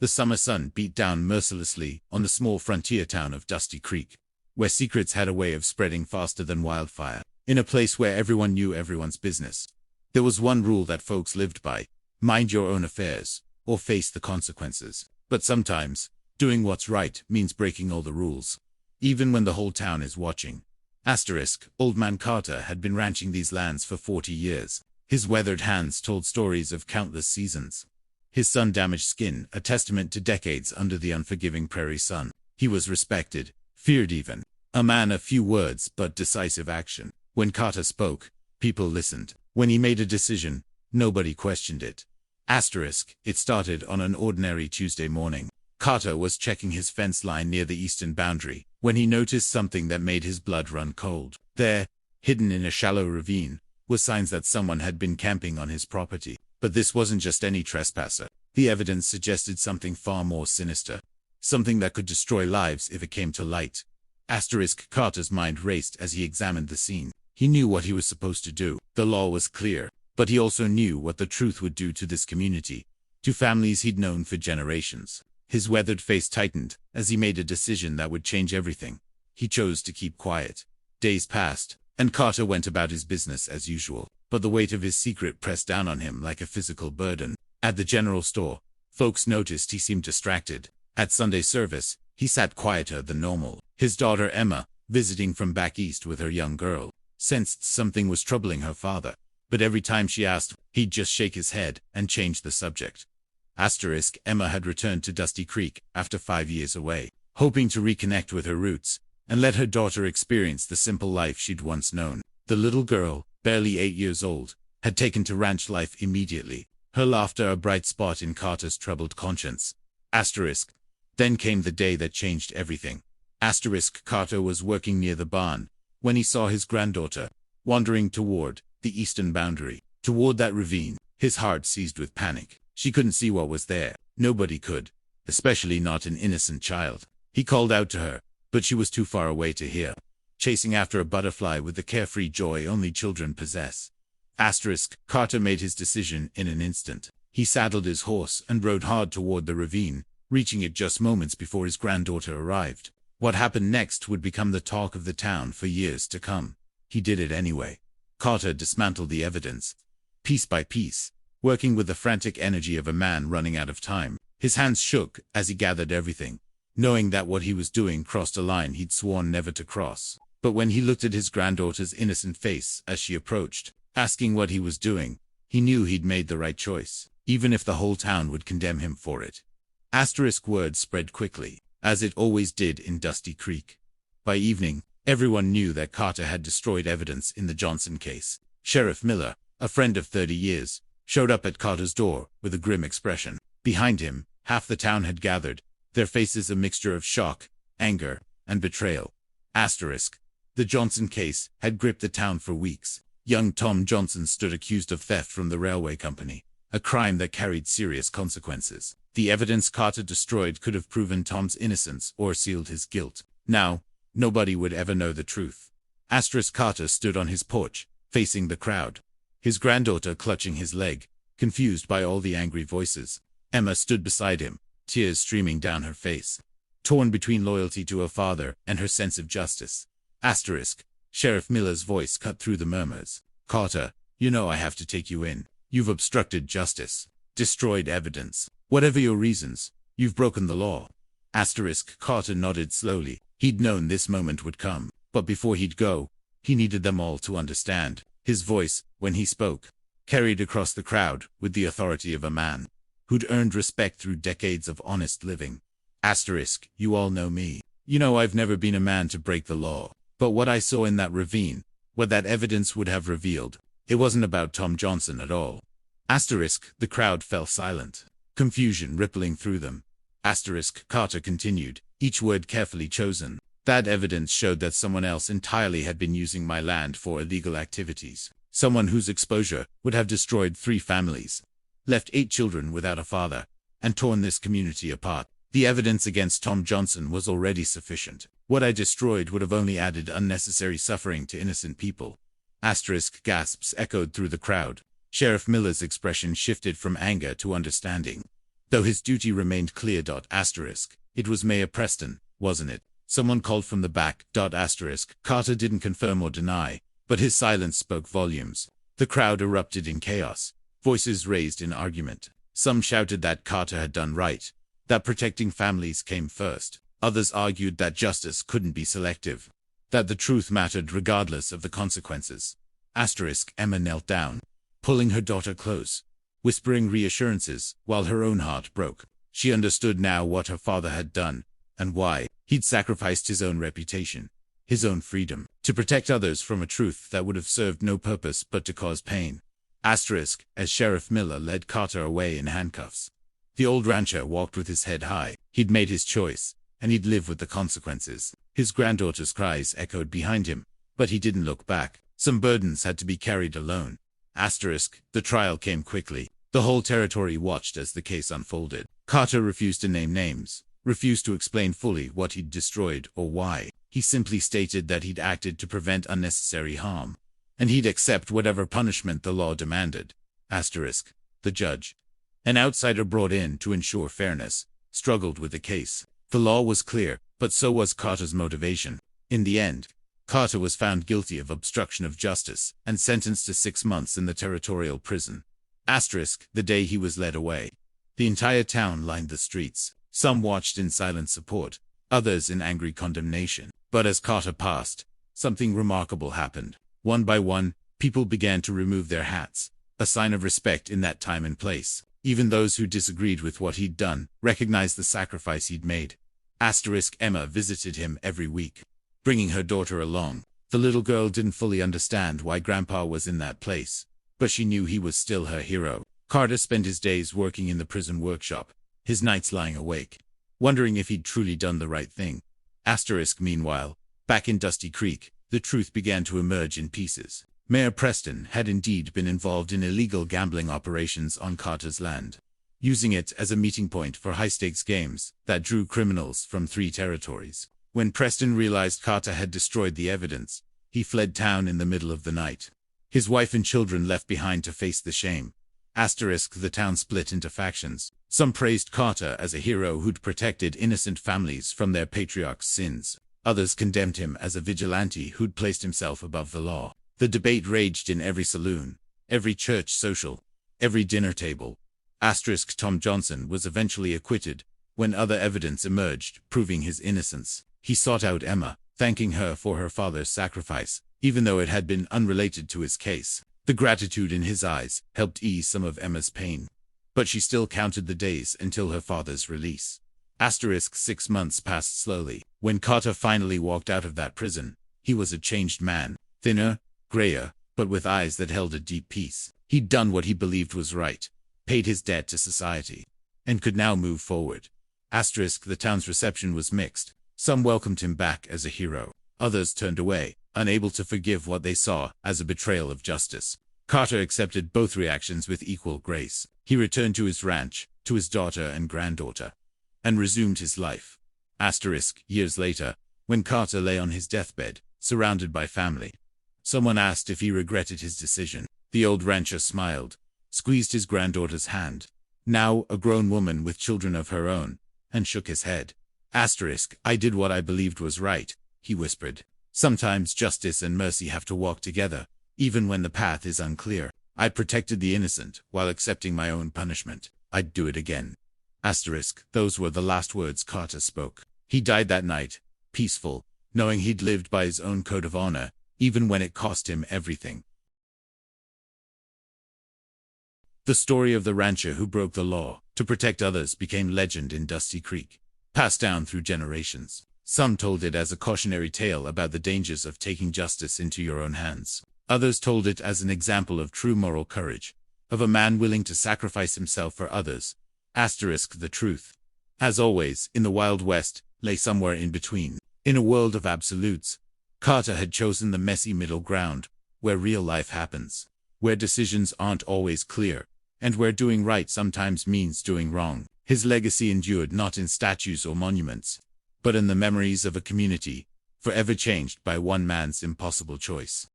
The summer sun beat down mercilessly on the small frontier town of Dusty Creek, where secrets had a way of spreading faster than wildfire. In a place where everyone knew everyone's business, there was one rule that folks lived by: mind your own affairs, or face the consequences. But sometimes, doing what's right means breaking all the rules, even when the whole town is watching. Old Man Carter had been ranching these lands for 40 years. His weathered hands told stories of countless seasons. His sun-damaged skin, a testament to decades under the unforgiving prairie sun. He was respected, feared even. A man of few words but decisive action. When Carter spoke, people listened. When he made a decision, nobody questioned it. It started on an ordinary Tuesday morning. Carter was checking his fence line near the eastern boundary when he noticed something that made his blood run cold. There, hidden in a shallow ravine, were signs that someone had been camping on his property. But this wasn't just any trespasser. The evidence suggested something far more sinister. Something that could destroy lives if it came to light. Carter's mind raced as he examined the scene. He knew what he was supposed to do. The law was clear, but he also knew what the truth would do to this community, to families he'd known for generations. His weathered face tightened as he made a decision that would change everything. He chose to keep quiet. Days passed, and Carter went about his business as usual. But the weight of his secret pressed down on him like a physical burden. At the general store, folks noticed he seemed distracted. At Sunday service, he sat quieter than normal. His daughter Emma, visiting from back east with her young girl, sensed something was troubling her father. But every time she asked, he'd just shake his head and change the subject. Emma had returned to Dusty Creek after 5 years away, hoping to reconnect with her roots and let her daughter experience the simple life she'd once known. The little girl, barely 8 years old, had taken to ranch life immediately, her laughter a bright spot in Carter's troubled conscience. Then came the day that changed everything. Carter was working near the barn when he saw his granddaughter wandering toward the eastern boundary, toward that ravine. His heart seized with panic. She couldn't see what was there. Nobody could, especially not an innocent child. He called out to her, but she was too far away to hear, chasing after a butterfly with the carefree joy only children possess. Carter made his decision in an instant. He saddled his horse and rode hard toward the ravine, reaching it just moments before his granddaughter arrived. What happened next would become the talk of the town for years to come. He did it anyway. Carter dismantled the evidence, piece by piece, working with the frantic energy of a man running out of time. His hands shook as he gathered everything, knowing that what he was doing crossed a line he'd sworn never to cross. But when he looked at his granddaughter's innocent face as she approached, asking what he was doing, he knew he'd made the right choice, even if the whole town would condemn him for it. Word spread quickly, as it always did in Dusty Creek. By evening, everyone knew that Carter had destroyed evidence in the Johnson case. Sheriff Miller, a friend of 30 years, showed up at Carter's door with a grim expression. Behind him, half the town had gathered, their faces a mixture of shock, anger, and betrayal. The Johnson case had gripped the town for weeks. Young Tom Johnson stood accused of theft from the railway company, a crime that carried serious consequences. The evidence Carter destroyed could have proven Tom's innocence or sealed his guilt. Now, nobody would ever know the truth. Carter stood on his porch, facing the crowd, his granddaughter clutching his leg, confused by all the angry voices. Emma stood beside him, tears streaming down her face, torn between loyalty to her father and her sense of justice. Sheriff Miller's voice cut through the murmurs. Carter, you know I have to take you in. You've obstructed justice, destroyed evidence. Whatever your reasons, you've broken the law. Carter nodded slowly. He'd known this moment would come, but before he'd go, he needed them all to understand. His voice, when he spoke, carried across the crowd with the authority of a man who'd earned respect through decades of honest living. You all know me. You know I've never been a man to break the law. But what I saw in that ravine, what that evidence would have revealed, it wasn't about Tom Johnson at all. The crowd fell silent, confusion rippling through them. Carter continued, each word carefully chosen. That evidence showed that someone else entirely had been using my land for illegal activities. Someone whose exposure would have destroyed 3 families, left 8 children without a father, and torn this community apart. The evidence against Tom Johnson was already sufficient. What I destroyed would have only added unnecessary suffering to innocent people. Gasps echoed through the crowd. Sheriff Miller's expression shifted from anger to understanding. though his duty remained clear. It was Mayor Preston, wasn't it? Someone called from the back. Carter didn't confirm or deny, but his silence spoke volumes. The crowd erupted in chaos, voices raised in argument. Some shouted that Carter had done right, that protecting families came first. Others argued that justice couldn't be selective, that the truth mattered regardless of the consequences. Emma knelt down, pulling her daughter close, whispering reassurances, while her own heart broke. She understood now what her father had done, and why. He'd sacrificed his own reputation, his own freedom, to protect others from a truth that would have served no purpose but to cause pain. As Sheriff Miller led Carter away in handcuffs, the old rancher walked with his head high. He'd made his choice, and he'd live with the consequences. His granddaughter's cries echoed behind him, but he didn't look back. Some burdens had to be carried alone. The trial came quickly. The whole territory watched as the case unfolded. Carter refused to name names, refused to explain fully what he'd destroyed or why. He simply stated that he'd acted to prevent unnecessary harm, and he'd accept whatever punishment the law demanded. The judge, an outsider brought in to ensure fairness, struggled with the case. The law was clear, but so was Carter's motivation. In the end, Carter was found guilty of obstruction of justice and sentenced to 6 months in the territorial prison. The day he was led away, the entire town lined the streets. Some watched in silent support, others in angry condemnation. But as Carter passed, something remarkable happened. One by one, people began to remove their hats, a sign of respect in that time and place. Even those who disagreed with what he'd done recognized the sacrifice he'd made. Emma visited him every week, bringing her daughter along. The little girl didn't fully understand why Grandpa was in that place, but she knew he was still her hero. Carter spent his days working in the prison workshop, his nights lying awake, wondering if he'd truly done the right thing. Meanwhile, back in Dusty Creek, the truth began to emerge in pieces. Mayor Preston had indeed been involved in illegal gambling operations on Carter's land, using it as a meeting point for high-stakes games that drew criminals from 3 territories. When Preston realized Carter had destroyed the evidence, he fled town in the middle of the night. His wife and children left behind to face the shame. The town split into factions. Some praised Carter as a hero who'd protected innocent families from their patriarch's sins. Others condemned him as a vigilante who'd placed himself above the law. The debate raged in every saloon, every church social, every dinner table. Tom Johnson was eventually acquitted when other evidence emerged, proving his innocence. He sought out Emma, thanking her for her father's sacrifice, even though it had been unrelated to his case. The gratitude in his eyes helped ease some of Emma's pain, but she still counted the days until her father's release. 6 months passed slowly. When Carter finally walked out of that prison, he was a changed man, thinner, grayer, but with eyes that held a deep peace. He'd done what he believed was right, paid his debt to society, and could now move forward. The town's reception was mixed. Some welcomed him back as a hero. Others turned away, unable to forgive what they saw as a betrayal of justice. Carter accepted both reactions with equal grace. He returned to his ranch, to his daughter and granddaughter, and resumed his life. Years later, when Carter lay on his deathbed, surrounded by family, someone asked if he regretted his decision. The old rancher smiled, squeezed his granddaughter's hand, now a grown woman with children of her own, and shook his head. I did what I believed was right, he whispered. Sometimes justice and mercy have to walk together, even when the path is unclear. I protected the innocent while accepting my own punishment. I'd do it again. Those were the last words Carter spoke. He died that night, peaceful, knowing he'd lived by his own code of honor, even when it cost him everything. The story of the rancher who broke the law to protect others became legend in Dusty Creek, passed down through generations. Some told it as a cautionary tale about the dangers of taking justice into your own hands. Others told it as an example of true moral courage, of a man willing to sacrifice himself for others. The truth, as always, in the Wild West, lay somewhere in between. In a world of absolutes, Carter had chosen the messy middle ground, where real life happens, where decisions aren't always clear, and where doing right sometimes means doing wrong. His legacy endured not in statues or monuments, but in the memories of a community, forever changed by one man's impossible choice.